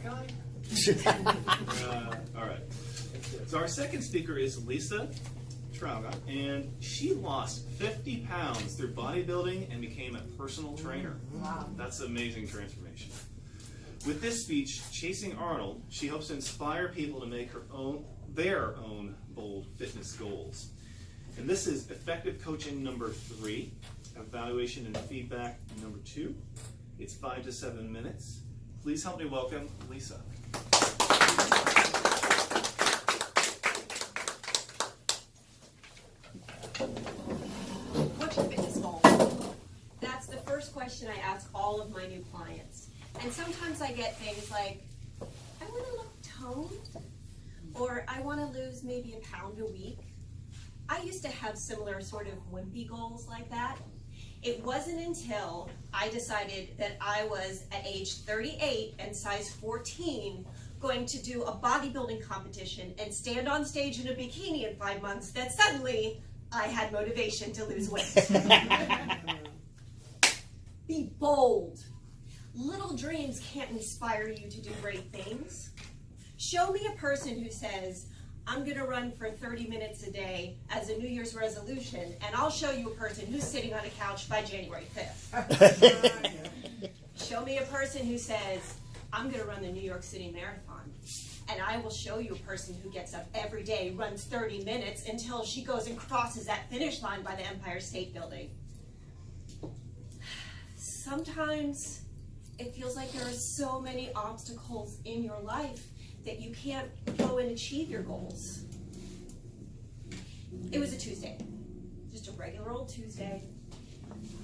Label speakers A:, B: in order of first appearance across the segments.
A: guy? All right. So our second speaker is Lisa Trauga, and she lost 50 pounds through bodybuilding and became a personal trainer.
B: Wow.
A: That's an amazing transformation. With this speech, Chasing Arnold, she hopes to inspire people to make their own bold fitness goals. And this is effective coaching number 3, evaluation and feedback number 2. It's 5 to 7 minutes. Please help me welcome Lisa.
B: What's your fitness goal? That's the first question I ask all of my new clients. And sometimes I get things like, I want to look toned, or I want to lose maybe a pound a week. I used to have similar sort of wimpy goals like that. It wasn't until I decided that I was at age 38 and size 14 going to do a bodybuilding competition and stand on stage in a bikini in 5 months that suddenly I had motivation to lose weight. Be bold. Little dreams can't inspire you to do great things. Show me a person who says, I'm going to run for 30 minutes a day as a New Year's resolution, and I'll show you a person who's sitting on a couch by January 5th. Show me a person who says, I'm going to run the New York City Marathon, and I will show you a person who gets up every day, runs 30 minutes until she goes and crosses that finish line by the Empire State Building. Sometimes it feels like there are so many obstacles in your life that you can't go and achieve your goals. It was a Tuesday, just a regular old Tuesday.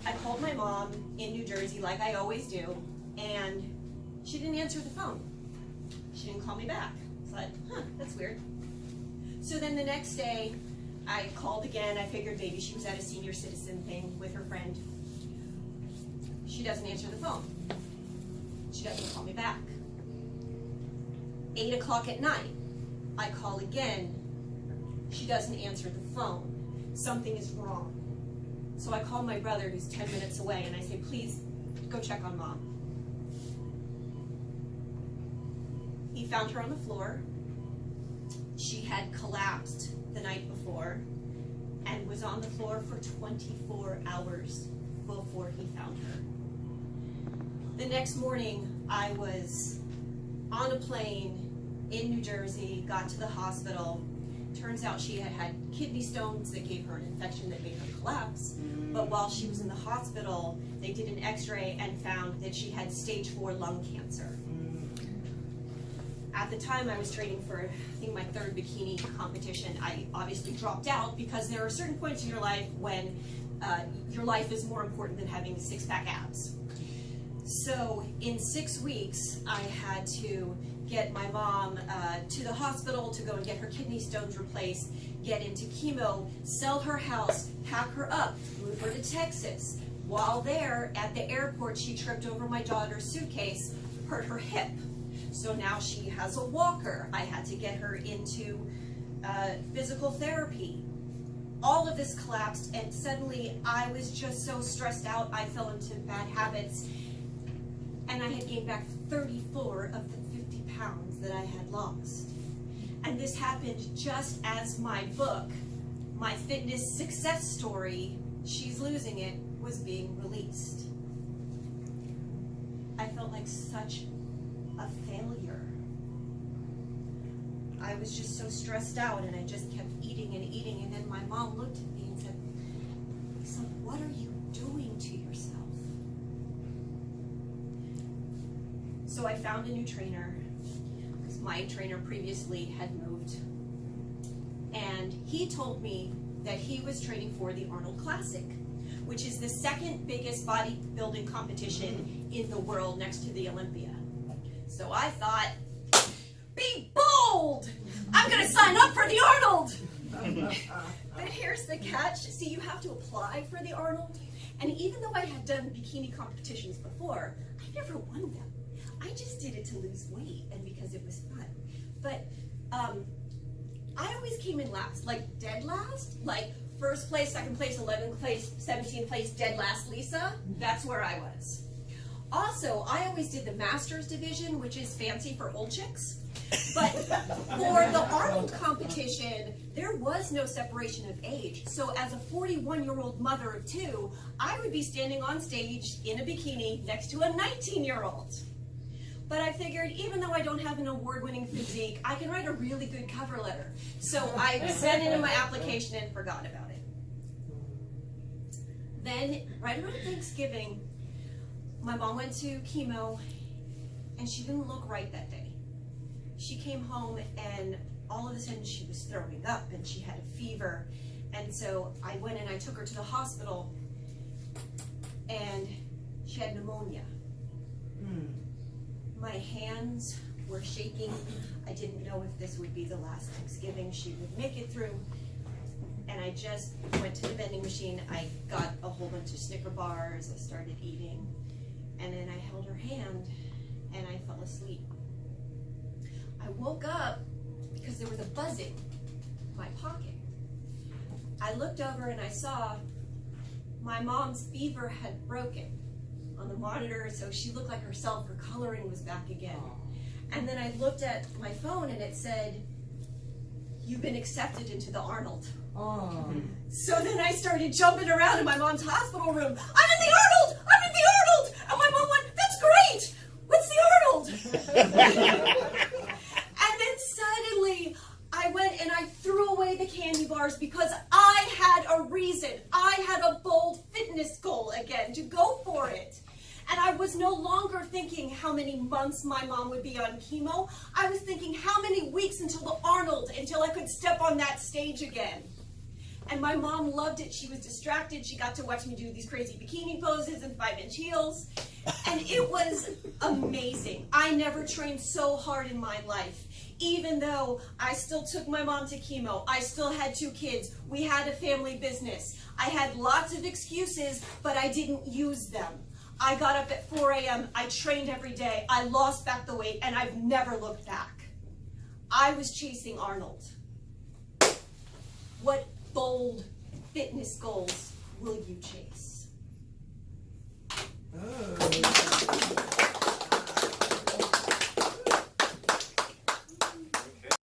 B: I called my mom in New Jersey like I always do, and she didn't answer the phone. She didn't call me back. I thought, that's weird. So then the next day, I called again. I figured maybe she was at a senior citizen thing with her friend. She doesn't answer the phone. She doesn't call me back. 8 o'clock at night, I call again. She doesn't answer the phone. Something is wrong. So I call my brother who's 10 minutes away and I say, please go check on Mom. He found her on the floor. She had collapsed the night before and was on the floor for 24 hours before he found her. The next morning, I was on a plane in New Jersey, got to the hospital. Turns out she had had kidney stones that gave her an infection that made her collapse. But while she was in the hospital, they did an x-ray and found that she had stage 4 lung cancer. At the time I was training for, I think, my 3rd bikini competition. I obviously dropped out because there are certain points in your life when your life is more important than having 6-pack abs. So in 6 weeks, I had to get my mom to the hospital to go and get her kidney stones replaced, get into chemo, sell her house, pack her up, move her to Texas. While there, at the airport, she tripped over my daughter's suitcase, hurt her hip. So now she has a walker. I had to get her into physical therapy. All of this collapsed, and suddenly I was just so stressed out, I fell into bad habits. And I had gained back 34 of the 50 pounds that I had lost. And this happened just as my book, my fitness success story, She's Losing It, was being released. I felt like such a failure. I was just so stressed out and I just kept eating and eating, and then my mom looked at me and said, Lisa, what are you doing to yourself? So I found a new trainer, because my trainer previously had moved. And he told me that he was training for the Arnold Classic, which is the 2nd biggest bodybuilding competition in the world next to the Olympia. So I thought, be bold! I'm gonna sign up for the Arnold! But here's the catch. See, you have to apply for the Arnold. And even though I had done bikini competitions before, I never won them. I just did it to lose weight and because it was fun. But I always came in last, like dead last, like 1st place, 2nd place, 11th place, 17th place, dead last Lisa. That's where I was. Also, I always did the Masters division, which is fancy for old chicks. But for the Arnold competition, there was no separation of age. So as a 41-year-old mother of two, I would be standing on stage in a bikini next to a 19-year-old. But I figured, even though I don't have an award-winning physique, I can write a really good cover letter. So I sent in my application and forgot about it. Then, right around Thanksgiving, my mom went to chemo, and she didn't look right that day. She came home, and all of a sudden she was throwing up, and she had a fever. And so I went and I took her to the hospital, and she had pneumonia. My hands were shaking. I didn't know if this would be the last Thanksgiving she would make it through. And I just went to the vending machine. I got a whole bunch of Snicker bars. I started eating. And then I held her hand and I fell asleep. I woke up because there was a buzzing in my pocket. I looked over and I saw my mom's fever had broken on the monitor, so she looked like herself. Her coloring was back again. And then I looked at my phone and it said, "You've been accepted into the Arnold." So then I started jumping around in my mom's hospital room. "I'm in the Arnold! I'm in the Arnold!" And my mom went, "That's great! What's the Arnold?" And then suddenly I went and I threw away the candy bars because I had a reason. I had a bold fitness goal again to go for it. And I was no longer thinking how many months my mom would be on chemo. I was thinking how many weeks until the Arnold, until I could step on that stage again. And my mom loved it. She was distracted. She got to watch me do these crazy bikini poses and 5-inch heels. And it was amazing. I never trained so hard in my life. Even though I still took my mom to chemo, I still had 2 kids. We had a family business. I had lots of excuses, but I didn't use them. I got up at 4 a.m. I trained every day. I lost back the weight, and I've never looked back. I was chasing Arnold. What bold fitness goals will you chase?